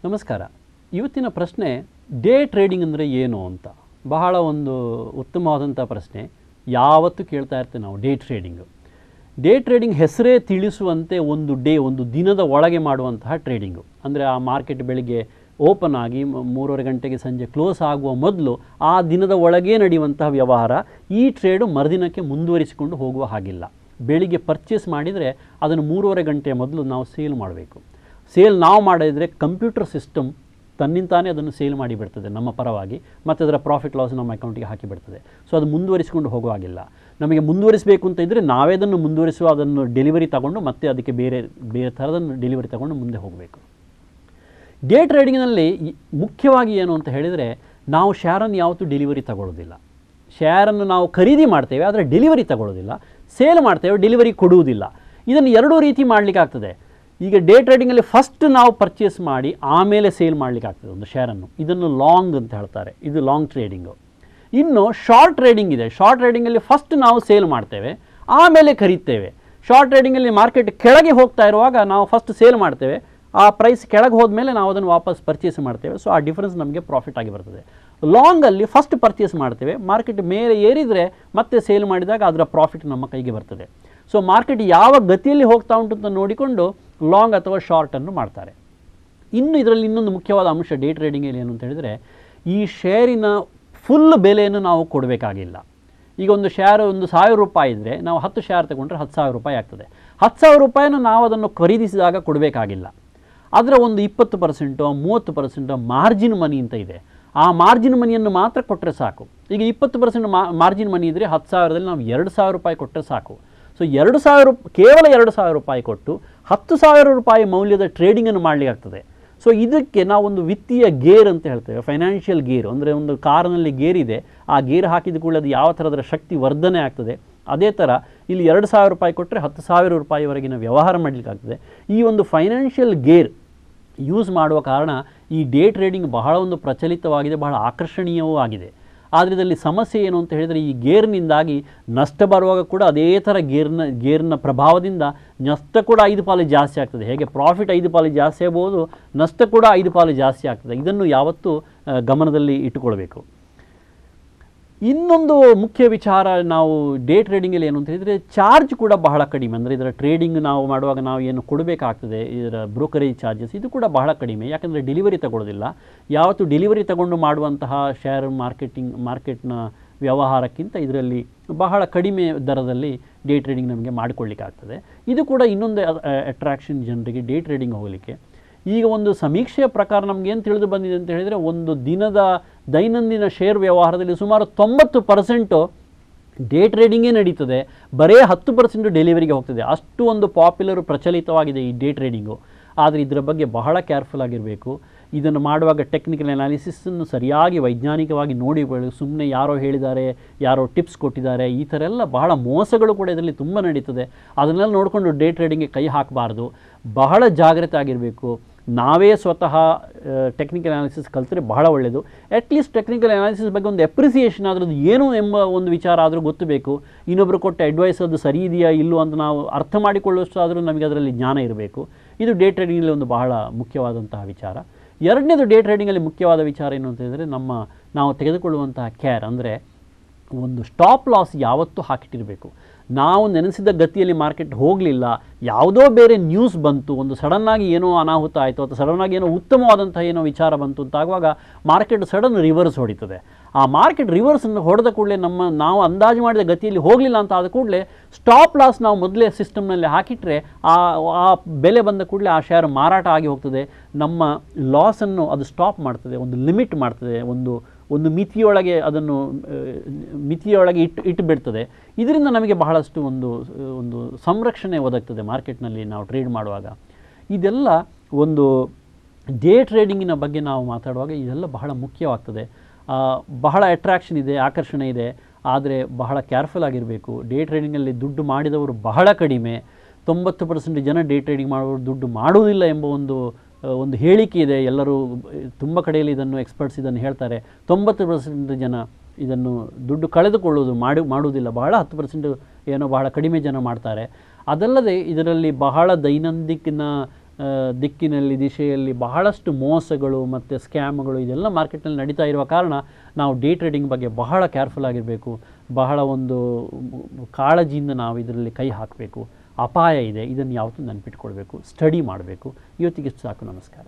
ನಮಸ್ಕಾರ. ಇವತ್ತಿನ ಪ್ರಶ್ನೆ ಡೇ ಟ್ರೇಡಿಂಗ್ ಅಂದರೆ ಏನು ಅಂತ. ಬಹಳ ಒಂದು ಉತ್ತಮವಾದಂಥ ಪ್ರಶ್ನೆ. ಯಾವತ್ತೂ ಕೇಳ್ತಾ ಇರ್ತೇವೆ ನಾವು ಡೇ ಟ್ರೇಡಿಂಗು. ಡೇ ಟ್ರೇಡಿಂಗ್ ಹೆಸರೇ ತಿಳಿಸುವಂತೆ ಒಂದು ದಿನದ ಒಳಗೆ ಮಾಡುವಂತಹ ಟ್ರೇಡಿಂಗು. ಅಂದರೆ ಆ ಮಾರ್ಕೆಟ್ ಬೆಳಿಗ್ಗೆ ಓಪನ್ ಆಗಿ 3:30 ಗಂಟೆಗೆ ಸಂಜೆ ಕ್ಲೋಸ್ ಆಗುವ ಮೊದಲು ಆ ದಿನದ ಒಳಗೆ ನಡೆಯುವಂತಹ ವ್ಯವಹಾರ. ಈ ಟ್ರೇಡು ಮರುದಿನಕ್ಕೆ ಮುಂದುವರಿಸಿಕೊಂಡು ಹೋಗುವ ಹಾಗಿಲ್ಲ. ಬೆಳಿಗ್ಗೆ ಪರ್ಚೇಸ್ ಮಾಡಿದರೆ ಅದನ್ನು 3:30 ಗಂಟೆಯ ಮೊದಲು ನಾವು ಸೇಲ್ ಮಾಡಬೇಕು. ಸೇಲ್ ನಾವು ಮಾಡಿದರೆ ಕಂಪ್ಯೂಟರ್ ಸಿಸ್ಟಮ್ ತನ್ನಿಂತಾನೇ ಅದನ್ನು ಸೇಲ್ ಮಾಡಿಬಿಡ್ತದೆ ನಮ್ಮ ಪರವಾಗಿ, ಮತ್ತು ಅದರ ಪ್ರಾಫಿಟ್ ಲಾಸ್ ನಮ್ಮ ಅಕೌಂಟಿಗೆ ಹಾಕಿಬಿಡ್ತದೆ. ಸೊ ಅದು ಮುಂದುವರಿಸಿಕೊಂಡು ಹೋಗುವಾಗಿಲ್ಲ. ನಮಗೆ ಮುಂದುವರಿಸಬೇಕು ಅಂತ ಇದ್ದರೆ ನಾವೇ ಅದನ್ನು ಮುಂದುವರಿಸುವ, ಅದನ್ನು ಡೆಲಿವರಿ ತಗೊಂಡು ಮತ್ತೆ ಅದಕ್ಕೆ ಬೇರೆ ಥರದನ್ನು ಡೆಲಿವರಿ ತಗೊಂಡು ಮುಂದೆ ಹೋಗಬೇಕು. ಡೇ ಟ್ರೇಡಿಂಗ್ನಲ್ಲಿ ಮುಖ್ಯವಾಗಿ ಏನು ಅಂತ ಹೇಳಿದರೆ, ನಾವು ಶೇರನ್ನು ಯಾವತ್ತೂ ಡೆಲಿವರಿ ತಗೊಳ್ಳೋದಿಲ್ಲ. ಶೇರನ್ನು ನಾವು ಖರೀದಿ ಮಾಡ್ತೇವೆ, ಆದರೆ ಡೆಲಿವರಿ ತಗೊಳ್ಳೋದಿಲ್ಲ. ಸೇಲ್ ಮಾಡ್ತೇವೆ, ಡೆಲಿವರಿ ಕೊಡುವುದಿಲ್ಲ. ಇದನ್ನು ಎರಡೂ ರೀತಿ ಮಾಡಲಿಕ್ಕೆ ಆಗ್ತದೆ. ಈಗ ಡೇ ಟ್ರೇಡಿಂಗಲ್ಲಿ ಫಸ್ಟ್ ನಾವು ಪರ್ಚೇಸ್ ಮಾಡಿ ಆಮೇಲೆ ಸೇಲ್ ಮಾಡಲಿಕ್ಕೆ ಆಗ್ತದೆ ಒಂದು ಶೇರನ್ನು. ಇದನ್ನು ಲಾಂಗ್ ಅಂತ ಹೇಳ್ತಾರೆ, ಇದು ಲಾಂಗ್ ಟ್ರೇಡಿಂಗು. ಇನ್ನು ಶಾರ್ಟ್ ಟ್ರೇಡಿಂಗ್ ಇದೆ. ಶಾರ್ಟ್ ಟ್ರೇಡಿಂಗಲ್ಲಿ ಫಸ್ಟ್ ನಾವು ಸೇಲ್ ಮಾಡ್ತೇವೆ, ಆಮೇಲೆ ಖರೀದ್ತೇವೆ. ಶಾರ್ಟ್ ಟ್ರೇಡಿಂಗಲ್ಲಿ ಮಾರ್ಕೆಟ್ ಕೆಳಗೆ ಹೋಗ್ತಾ ಇರುವಾಗ ನಾವು ಫಸ್ಟ್ ಸೇಲ್ ಮಾಡ್ತೇವೆ, ಆ ಪ್ರೈಸ್ ಕೆಳಗೆ ಹೋದ್ಮೇಲೆ ನಾವು ಅದನ್ನು ವಾಪಸ್ ಪರ್ಚೇಸ್ ಮಾಡ್ತೇವೆ. ಸೊ ಆ ಡಿಫರೆನ್ಸ್ ನಮಗೆ ಪ್ರಾಫಿಟ್ ಆಗಿ ಬರ್ತದೆ. ಲಾಂಗಲ್ಲಿ ಫಸ್ಟ್ ಪರ್ಚೇಸ್ ಮಾಡ್ತೇವೆ, ಮಾರ್ಕೆಟ್ ಮೇಲೆ ಏರಿದರೆ ಮತ್ತೆ ಸೇಲ್ ಮಾಡಿದಾಗ ಅದರ ಪ್ರಾಫಿಟ್ ನಮ್ಮ ಕೈಗೆ ಬರ್ತದೆ. ಸೊ ಮಾರ್ಕೆಟ್ ಯಾವ ಗತಿಯಲ್ಲಿ ಹೋಗ್ತಾ ಉಂಟು ಅಂತ ನೋಡಿಕೊಂಡು ಲಾಂಗ್ ಅಥವಾ ಶಾರ್ಟನ್ನು ಮಾಡ್ತಾರೆ. ಇನ್ನು ಇದರಲ್ಲಿ ಇನ್ನೊಂದು ಮುಖ್ಯವಾದ ಅಂಶ ಡೇ ಟ್ರೇಡಿಂಗಲ್ಲಿ ಏನು ಅಂತ ಹೇಳಿದರೆ, ಈ ಶೇರಿನ ಫುಲ್ ಬೆಲೆಯನ್ನು ನಾವು ಕೊಡಬೇಕಾಗಿಲ್ಲ. ಈಗ ಒಂದು ಶೇರು ಒಂದು 1000 ರೂಪಾಯಿ ಇದ್ದರೆ ನಾವು 10 ಶೇರ್ ತಗೊಂಡ್ರೆ 10,000 ರೂಪಾಯಿ ಆಗ್ತದೆ. 10,000 ರೂಪಾಯಿನ ನಾವು ಅದನ್ನು ಖರೀದಿಸಿದಾಗ ಕೊಡಬೇಕಾಗಿಲ್ಲ. ಅದರ ಒಂದು 20% 30% ಮಾರ್ಜಿನ್ ಮನಿ ಅಂತ ಇದೆ. ಆ ಮಾರ್ಜಿನ್ ಮನಿಯನ್ನು ಮಾತ್ರ ಕೊಟ್ಟರೆ ಸಾಕು. ಈಗ 20% ಮಾರ್ಜಿನ್ ಮನಿ ಇದ್ದರೆ 10,000ದಲ್ಲಿ ನಾವು 2,000 ರೂಪಾಯಿ ಕೊಟ್ಟರೆ ಸಾಕು. ಸೊ ಕೇವಲ 2,000 ರೂಪಾಯಿ ಕೊಟ್ಟು 10,000 ರೂಪಾಯಿ ಮೌಲ್ಯದ ಟ್ರೇಡಿಂಗನ್ನು ಮಾಡಲಿಕ್ಕೆ ಆಗ್ತದೆ. ಸೊ ಇದಕ್ಕೆ ನಾವೊಂದು ವಿತ್ತೀಯ ಗೇರ್ ಅಂತ ಹೇಳ್ತೇವೆ, ಫೈನಾನ್ಷಿಯಲ್ ಗೇರ್. ಅಂದರೆ ಒಂದು ಕಾರಿನಲ್ಲಿ ಗೇರ್ ಇದೆ, ಆ ಗೇರ್ ಹಾಕಿದ ಕೂಡಲೇ ಅದು ಯಾವ ಥರದ ಶಕ್ತಿ ವರ್ಧನೆ ಆಗ್ತದೆ, ಅದೇ ಥರ ಇಲ್ಲಿ 2,000 ರೂಪಾಯಿ ಕೊಟ್ಟರೆ 10,000 ರೂಪಾಯಿವರೆಗಿನ ವ್ಯವಹಾರ ಮಾಡಲಿಕ್ಕೆ ಆಗ್ತದೆ. ಈ ಒಂದು ಫೈನಾನ್ಷಿಯಲ್ ಗೇರ್ ಯೂಸ್ ಮಾಡುವ ಕಾರಣ ಈ ಡೇ ಟ್ರೇಡಿಂಗ್ ಬಹಳ ಒಂದು ಪ್ರಚಲಿತವಾಗಿದೆ, ಬಹಳ ಆಕರ್ಷಣೀಯವೂ ಆಗಿದೆ. ಆದರೆ ಇದರಲ್ಲಿ ಸಮಸ್ಯೆ ಏನು ಅಂತ ಹೇಳಿದರೆ, ಈ ಗೇರ್ನಿಂದಾಗಿ ನಷ್ಟ ಬರುವಾಗ ಕೂಡ ಅದೇ ಥರ ಗೇರ್ನ ಪ್ರಭಾವದಿಂದ ನಷ್ಟ ಕೂಡ 5 ಪಾಲು ಜಾಸ್ತಿ ಆಗ್ತದೆ. ಹೇಗೆ ಪ್ರಾಫಿಟ್ 5 ಪಾಲು ಜಾಸ್ತಿ ಆಗ್ಬೋದು, ನಷ್ಟ ಕೂಡ 5 ಪಾಲು ಜಾಸ್ತಿ ಆಗ್ತದೆ. ಇದನ್ನು ಯಾವತ್ತೂ ಗಮನದಲ್ಲಿ ಇಟ್ಟುಕೊಳ್ಬೇಕು. ಇನ್ನೊಂದು ಮುಖ್ಯ ವಿಚಾರ ನಾವು ಡೇ ಟ್ರೇಡಿಂಗಲ್ಲಿ ಏನು ಅಂತ ಹೇಳಿದರೆ, ಚಾರ್ಜ್ ಕೂಡ ಬಹಳ ಕಡಿಮೆ. ಅಂದರೆ ಇದರ ಟ್ರೇಡಿಂಗ್ ನಾವು ಮಾಡುವಾಗ ನಾವು ಏನು ಕೊಡಬೇಕಾಗ್ತದೆ, ಇದರ ಬ್ರೋಕರೇಜ್ ಚಾರ್ಜಸ್ ಇದು ಕೂಡ ಬಹಳ ಕಡಿಮೆ. ಯಾಕಂದರೆ ಡೆಲಿವರಿ ತಗೊಳ್ಳೋದಿಲ್ಲ. ಯಾವತ್ತು ಡೆಲಿವರಿ ತಗೊಂಡು ಮಾಡುವಂತಹ ಶೇರ್ ಮಾರ್ಕೆಟ್ನ ವ್ಯವಹಾರಕ್ಕಿಂತ ಇದರಲ್ಲಿ ಬಹಳ ಕಡಿಮೆ ದರದಲ್ಲಿ ಡೇ ಟ್ರೇಡಿಂಗ್ ನಮಗೆ ಮಾಡಿಕೊಳ್ಳಿಕ್ಕಾಗ್ತದೆ. ಇದು ಕೂಡ ಇನ್ನೊಂದು ಅಟ್ರಾಕ್ಷನ್ ಜನರಿಗೆ ಡೇ ಟ್ರೇಡಿಂಗ್ ಹೋಗಲಿಕ್ಕೆ. ಈಗ ಒಂದು ಸಮೀಕ್ಷೆಯ ಪ್ರಕಾರ ನಮಗೇನು ತಿಳಿದು ಬಂದಿದೆ ಅಂತ ಹೇಳಿದರೆ, ಒಂದು ದಿನದ ದೈನಂದಿನ ಶೇರ್ ವ್ಯವಹಾರದಲ್ಲಿ ಸುಮಾರು 90% ಡೇ ಟ್ರೇಡಿಂಗೇ ನಡೀತದೆ, ಬರೀ 10% ಡೆಲಿವರಿಗೆ ಹೋಗ್ತದೆ. ಅಷ್ಟು ಒಂದು ಪಾಪ್ಯುಲರ್ ಪ್ರಚಲಿತವಾಗಿದೆ ಈ ಡೇ ಟ್ರೇಡಿಂಗು. ಆದರೆ ಇದರ ಬಗ್ಗೆ ಬಹಳ ಕೇರ್ಫುಲ್ ಆಗಿರಬೇಕು. ಇದನ್ನು ಮಾಡುವಾಗ ಟೆಕ್ನಿಕಲ್ ಅನಾಲಿಸಿಸನ್ನು ಸರಿಯಾಗಿ ವೈಜ್ಞಾನಿಕವಾಗಿ ನೋಡಿ, ಸುಮ್ಮನೆ ಯಾರೋ ಹೇಳಿದ್ದಾರೆ, ಯಾರೋ ಟಿಪ್ಸ್ ಕೊಟ್ಟಿದ್ದಾರೆ, ಈ ಥರ ಎಲ್ಲ ಬಹಳ ಮೋಸಗಳು ಕೂಡ ಇದರಲ್ಲಿ ತುಂಬ ನಡೀತದೆ. ಅದನ್ನೆಲ್ಲ ನೋಡಿಕೊಂಡು ಡೇ ಟ್ರೇಡಿಂಗ್ಗೆ ಕೈ ಹಾಕಬಾರ್ದು. ಬಹಳ ಜಾಗ್ರತೆ ಆಗಿರಬೇಕು. ನಾವೇ ಸ್ವತಃ ಟೆಕ್ನಿಕಲ್ ಅನಾಲಿಸಿಸ್ ಕಲಿತರೆ ಬಹಳ ಒಳ್ಳೆಯದು. ಅಟ್ಲೀಸ್ಟ್ ಟೆಕ್ನಿಕಲ್ ಅನಾಲಿಸಿಸ್ ಬಗ್ಗೆ ಒಂದು ಅಪ್ರಿಸಿಯೇಷನ್ ಆದ್ರದ್ದು ಏನು ಎಂಬ ಒಂದು ವಿಚಾರ ಆದರೂ ಗೊತ್ತಬೇಕು. ಇನ್ನೊಬ್ಬರು ಕೊಟ್ಟ ಅಡ್ವೈಸ್ ಅದು ಸರಿ ಇದೆಯಾ ಇಲ್ಲೋ ಅಂತ ನಾವು ಅರ್ಥ ಮಾಡಿಕೊಳ್ಳುವಷ್ಟು ಆದರೂ ನಮಗೆ ಅದರಲ್ಲಿ ಜ್ಞಾನ ಇರಬೇಕು. ಇದು ಡೇ ಟ್ರೇಡಿಂಗಲ್ಲಿ ಒಂದು ಬಹಳ ಮುಖ್ಯವಾದಂತಹ ವಿಚಾರ. ಎರಡನೇದು ಡೇ ಟ್ರೇಡಿಂಗಲ್ಲಿ ಮುಖ್ಯವಾದ ವಿಚಾರ ಏನು ಅಂತ ಹೇಳಿದರೆ, ನಾವು ತೆಗೆದುಕೊಳ್ಳುವಂತಹ ಕೇರ್. ಅಂದರೆ ಒಂದು ಸ್ಟಾಪ್ ಲಾಸ್ ಯಾವತ್ತೂ ಹಾಕಿಟ್ಟಿರಬೇಕು. ನಾವು ನೆನೆಸಿದ ಗತಿಯಲ್ಲಿ ಮಾರ್ಕೆಟ್ ಹೋಗಲಿಲ್ಲ, ಯಾವುದೋ ಬೇರೆ ನ್ಯೂಸ್ ಬಂತು, ಒಂದು ಸಡನ್ನಾಗಿ ಏನೋ ಅನಾಹುತ ಆಯಿತು, ಅಥವಾ ಸಡನ್ನಾಗಿ ಏನೋ ಉತ್ತಮವಾದಂತಹ ಏನೋ ವಿಚಾರ ಬಂತು ಅಂತಾಗುವಾಗ ಮಾರ್ಕೆಟ್ ಸಡನ್ ರಿವರ್ಸ್ ಹೊಡಿತದೆ. ಆ ಮಾರ್ಕೆಟ್ ರಿವರ್ಸನ್ನು ಹೊಡೆದ ಕೂಡಲೇ ನಾವು ಅಂದಾಜು ಮಾಡಿದ ಗತಿಯಲ್ಲಿ ಹೋಗಲಿಲ್ಲ ಅಂತ ಆದ ಕೂಡಲೇ ಸ್ಟಾಪ್ ಲಾಸ್ ನಾವು ಮೊದಲೇ ಸಿಸ್ಟಮ್ನಲ್ಲಿ ಹಾಕಿಟ್ರೆ ಆ ಬೆಲೆ ಬಂದ ಕೂಡಲೇ ಆ ಶೇರ್ ಮಾರಾಟ ಆಗಿ ಹೋಗ್ತದೆ. ನಮ್ಮ ಲಾಸನ್ನು ಅದು ಸ್ಟಾಪ್ ಮಾಡ್ತದೆ, ಒಂದು ಲಿಮಿಟ್ ಮಾಡ್ತದೆ, ಒಂದು ಮಿತಿಯೊಳಗೆ ಅದನ್ನು ಇಟ್ಟು ಬಿಡ್ತದೆ. ಇದರಿಂದ ನಮಗೆ ಬಹಳಷ್ಟು ಒಂದು ಸಂರಕ್ಷಣೆ ಒದಗ್ತದೆ ಮಾರ್ಕೆಟ್ನಲ್ಲಿ ನಾವು ಟ್ರೇಡ್ ಮಾಡುವಾಗ. ಇದೆಲ್ಲ ಒಂದು ಡೇ ಟ್ರೇಡಿಂಗಿನ ಬಗ್ಗೆ ನಾವು ಮಾತಾಡುವಾಗ ಇದೆಲ್ಲ ಬಹಳ ಮುಖ್ಯವಾಗ್ತದೆ. ಬಹಳ ಅಟ್ರಾಕ್ಷನ್ ಇದೆ, ಆಕರ್ಷಣೆ ಇದೆ, ಆದರೆ ಬಹಳ ಕೇರ್ಫುಲ್ ಆಗಿರಬೇಕು. ಡೇ ಟ್ರೇಡಿಂಗಲ್ಲಿ ದುಡ್ಡು ಮಾಡಿದವರು ಬಹಳ ಕಡಿಮೆ. 90% ಜನ ಡೇ ಟ್ರೇಡಿಂಗ್ ಮಾಡುವವರು ದುಡ್ಡು ಮಾಡುವುದಿಲ್ಲ ಎಂಬ ಒಂದು ಹೇಳಿಕೆ ಇದೆ. ಎಲ್ಲರೂ ತುಂಬ ಕಡೆಯಲ್ಲಿ ಇದನ್ನು ಎಕ್ಸ್ಪರ್ಟ್ಸ್ ಇದನ್ನು ಹೇಳ್ತಾರೆ. 90% ಜನ ಇದನ್ನು ದುಡ್ಡು ಕಳೆದುಕೊಳ್ಳುವುದು ಮಾಡುವುದಿಲ್ಲ. ಬಹಳ 10% ಏನೋ ಬಹಳ ಕಡಿಮೆ ಜನ ಮಾಡ್ತಾರೆ. ಅದಲ್ಲದೆ ಇದರಲ್ಲಿ ಬಹಳ ದೈನಂದಿನ ದಿಕ್ಕಿನಲ್ಲಿ ದಿಶೆಯಲ್ಲಿ ಬಹಳಷ್ಟು ಮೋಸಗಳು ಮತ್ತು ಸ್ಕ್ಯಾಮ್ಗಳು ಇದೆಲ್ಲ ಮಾರ್ಕೆಟ್ನಲ್ಲಿ ನಡೀತಾ ಇರುವ ಕಾರಣ ನಾವು ಡೇ ಟ್ರೇಡಿಂಗ್ ಬಗ್ಗೆ ಬಹಳ ಕೇರ್ಫುಲ್ ಆಗಿರಬೇಕು, ಬಹಳ ಒಂದು ಕಾಳಜಿಯಿಂದ ನಾವು ಇದರಲ್ಲಿ ಕೈ ಹಾಕಬೇಕು. ಅಪಾಯ ಇದೆ, ಇದನ್ನು ಯಾವತ್ತೂ ನೆನಪಿಟ್ಕೊಳ್ಬೇಕು, ಸ್ಟಡಿ ಮಾಡಬೇಕು. ಇವತ್ತಿಗೆ ಸಾಕು, ನಮಸ್ಕಾರ.